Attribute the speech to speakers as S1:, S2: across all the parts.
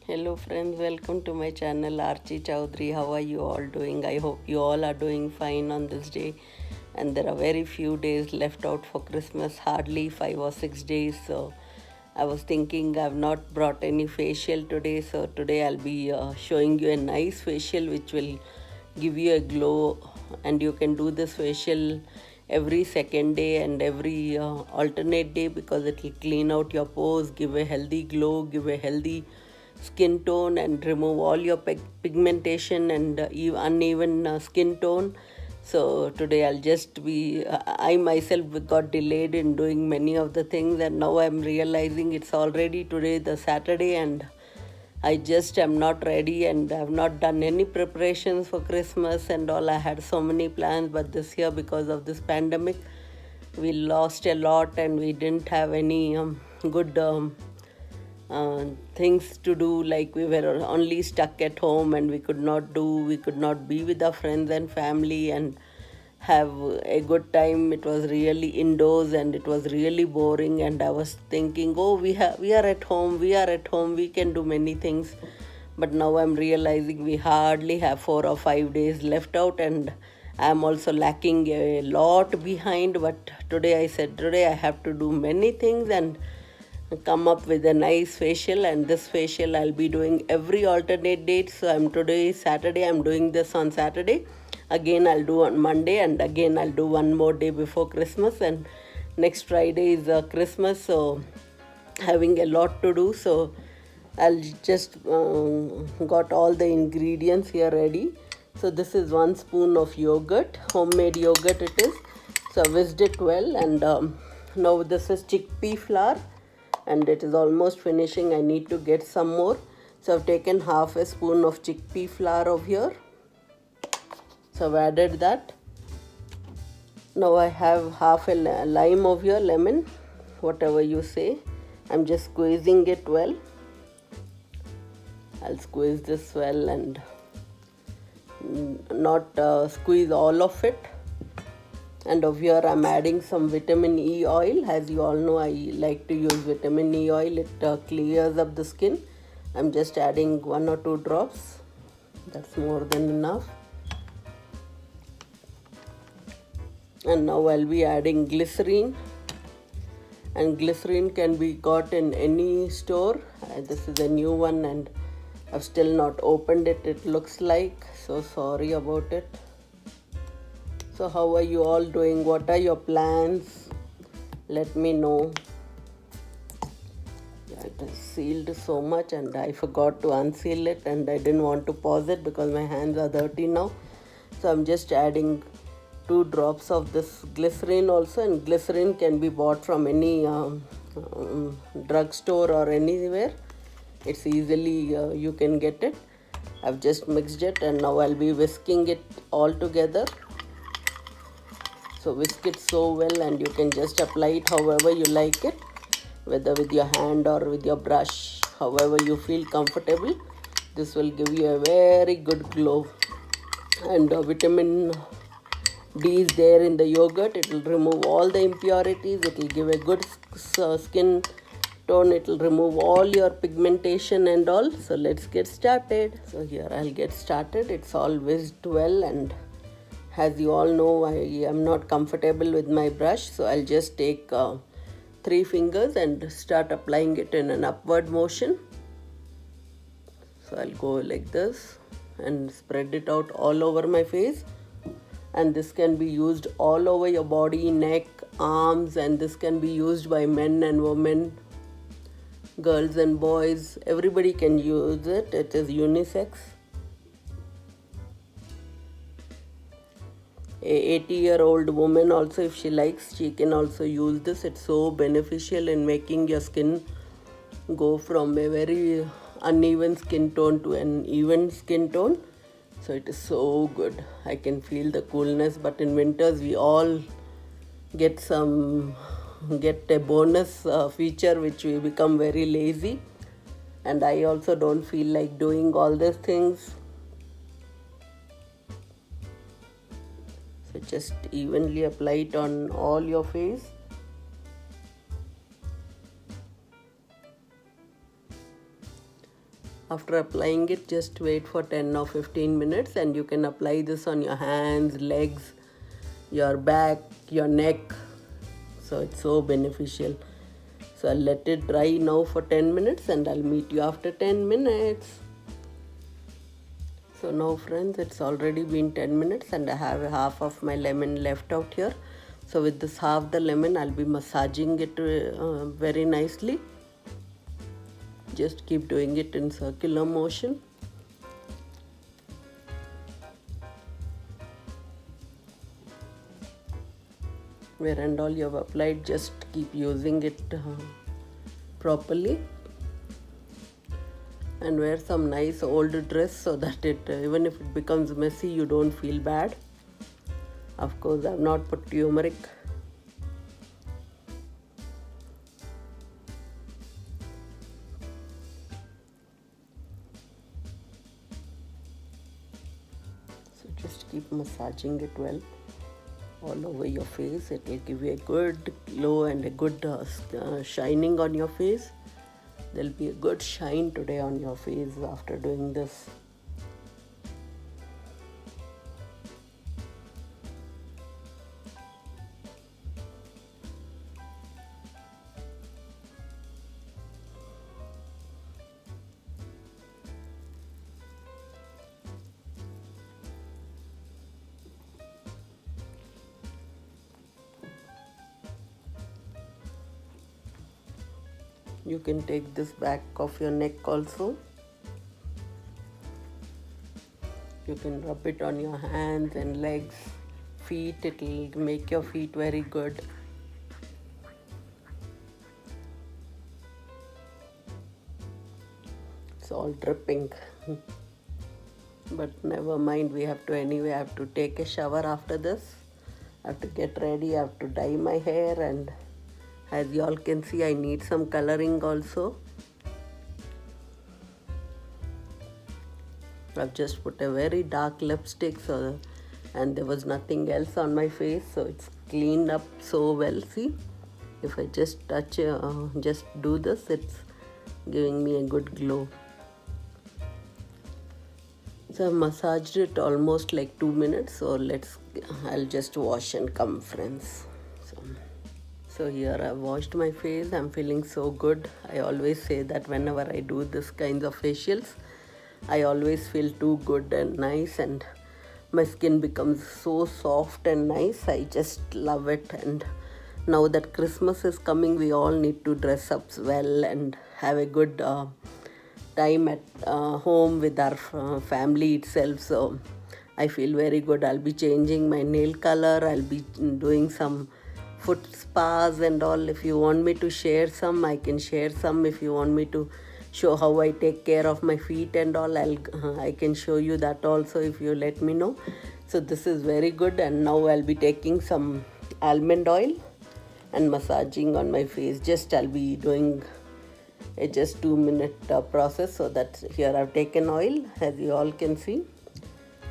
S1: Hello friends, welcome to my channel Archie Chowdhury. How are you all doing? I hope you all are doing fine on this day. And there are very few days left out for Christmas, hardly 5 or 6 days. So I was thinking I've not brought any facial today. So today I'll be showing you a nice facial which will give you a glow. And you can do this facial every second day and every alternate day because it will clean out your pores, give a healthy glow, give a healthy skin tone and remove all your pigmentation and uneven skin tone. So today I'll just be I myself got delayed in doing many of the things, and now I'm realizing it's already today the Saturday and I just am not ready and I've not done any preparations for Christmas and all. I had so many plans, but this year because of this pandemic we lost a lot and we didn't have any good things to do. Like we were only stuck at home and we could not be with our friends and family and have a good time. It was really indoors and it was really boring, and I was thinking, oh, we are at home, we can do many things. But now I'm realizing we hardly have 4 or 5 days left out, and I'm also lacking a lot behind. But today I said today I have to do many things and come up with a nice facial. And this facial I'll be doing every alternate date. So I'm today Saturday, I'm doing this on Saturday, again I'll do on Monday, and again I'll do one more day before Christmas, and next Friday is Christmas, so having a lot to do. So I'll just got all the ingredients here ready. So this is 1 spoon of yogurt, homemade yogurt it is. So I whisked it well, and now this is chickpea flour, and it is almost finishing. I need to get some more. So I've taken half a spoon of chickpea flour over here. So I've added that. Now I have half a lime over here, lemon, whatever you say. I'm just squeezing it well. I'll squeeze this well and not squeeze all of it. And over here I'm adding some vitamin E oil. As you all know, I like to use vitamin E oil. It clears up the skin. I'm just adding 1 or 2 drops. That's more than enough. And now I'll be adding glycerine. And glycerine can be got in any store. This is a new one and I've still not opened it, it looks like. So sorry about it. So how are you all doing? What are your plans? Let me know. Yeah, it is sealed so much and I forgot to unseal it, and I didn't want to pause it because my hands are dirty now. So I'm just adding 2 drops of this glycerine also, and glycerine can be bought from any drugstore or anywhere. It's easily you can get it. I've just mixed it and now I'll be whisking it all together. So whisk it so well, and you can just apply it however you like it, whether with your hand or with your brush, however you feel comfortable. This will give you a very good glow. And vitamin D is there in the yogurt. It will remove all the impurities. It will give a good skin tone. It will remove all your pigmentation and all. So let's get started. So here I'll get started. It's all whisked well, and as you all know, I am not comfortable with my brush, so I'll just take 3 fingers and start applying it in an upward motion. So I'll go like this and spread it out all over my face. And this can be used all over your body, neck, arms, and this can be used by men and women, girls and boys. Everybody can use it. It is unisex. A 80-year-old woman also, if she likes, she can also use this. It's so beneficial in making your skin go from a very uneven skin tone to an even skin tone. So it is so good. I can feel the coolness, but in winters we all get a bonus feature, which we become very lazy, and I also don't feel like doing all these things. So just evenly apply it on all your face. After applying it, just wait for 10 or 15 minutes, and you can apply this on your hands, legs, your back, your neck. So it's so beneficial. So I'll let it dry now for 10 minutes and I'll meet you after 10 minutes. So now friends, it's already been 10 minutes and I have half of my lemon left out here. So with this half the lemon, I'll be massaging it very nicely. Just keep doing it in circular motion. Where and all you have applied, just keep using it properly. And wear some nice old dress so that it even if it becomes messy, you don't feel bad. Of course, I've not put turmeric. So just keep massaging it well all over your face. It will give you a good glow and a good shining on your face. There'll be a good shine today on your face after doing this. You can take this back of your neck also. You can rub it on your hands and legs, feet. It will make your feet very good. It's all dripping. But never mind, we have to anyway. I have to take a shower after this. I have to get ready. I have to dye my hair, and as you all can see, I need some coloring also. I've just put a very dark lipstick, and there was nothing else on my face, so it's cleaned up so well. See, if I just touch, just do this, it's giving me a good glow. So I've massaged it almost like 2 minutes. So I'll just wash and come, friends. So here I've washed my face. I'm feeling so good. I always say that whenever I do this kinds of facials, I always feel too good and nice, and my skin becomes so soft and nice. I just love it. And now that Christmas is coming, we all need to dress up well and have a good time at home with our family itself. So I feel very good. I'll be changing my nail color. I'll be doing some foot spas and all. If you want me to share some, I can share some. If you want me to show how I take care of my feet and all, I can show you that also if you let me know. So this is very good. And now I'll be taking some almond oil and massaging on my face. I'll be doing a just 2-minute process. So that here I've taken oil, as you all can see.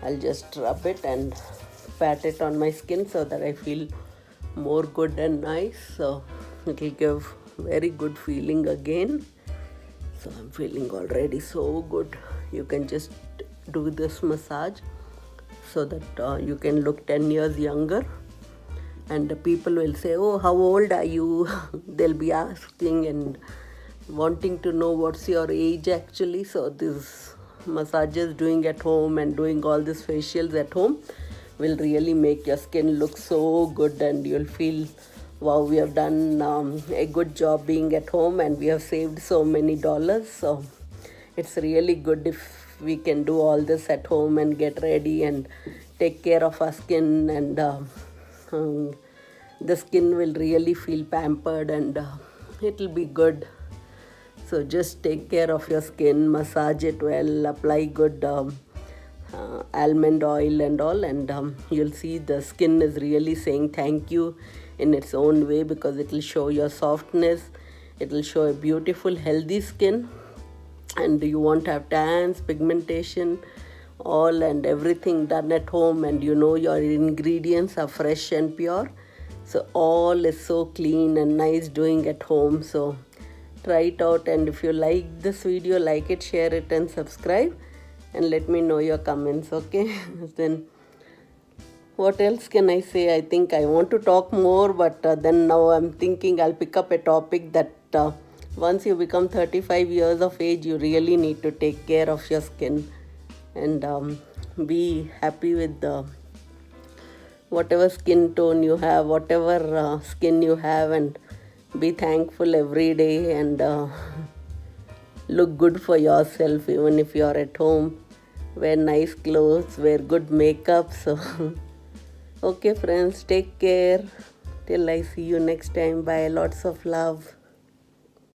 S1: I'll just rub it and pat it on my skin so that I feel more good and nice. So it will give very good feeling again. So I'm feeling already so good. You can just do this massage so that you can look 10 years younger. And the people will say, oh, how old are you? They'll be asking and wanting to know what's your age actually. So this massages doing at home and doing all these facials at home will really make your skin look so good, and you'll feel, wow, we have done a good job being at home and we have saved so many dollars. So it's really good if we can do all this at home and get ready and take care of our skin, and the skin will really feel pampered and it'll be good. So just take care of your skin, massage it well, apply good almond oil and all, and you'll see the skin is really saying thank you in its own way, because it will show your softness, it will show a beautiful healthy skin. And you won't have tans, pigmentation, all and everything done at home, and you know your ingredients are fresh and pure. So all is so clean and nice doing at home. So try it out, and if you like this video, like it, share it and subscribe, and let me know your comments. Okay. Then what else can I say? I think I want to talk more, but then now I'm thinking I'll pick up a topic that once you become 35 years of age, you really need to take care of your skin, and be happy with whatever skin tone you have, whatever skin you have, and be thankful every day, and look good for yourself even if you're at home. Wear nice clothes, wear good makeup. So okay friends, take care till I see you next time. Bye. Lots of love.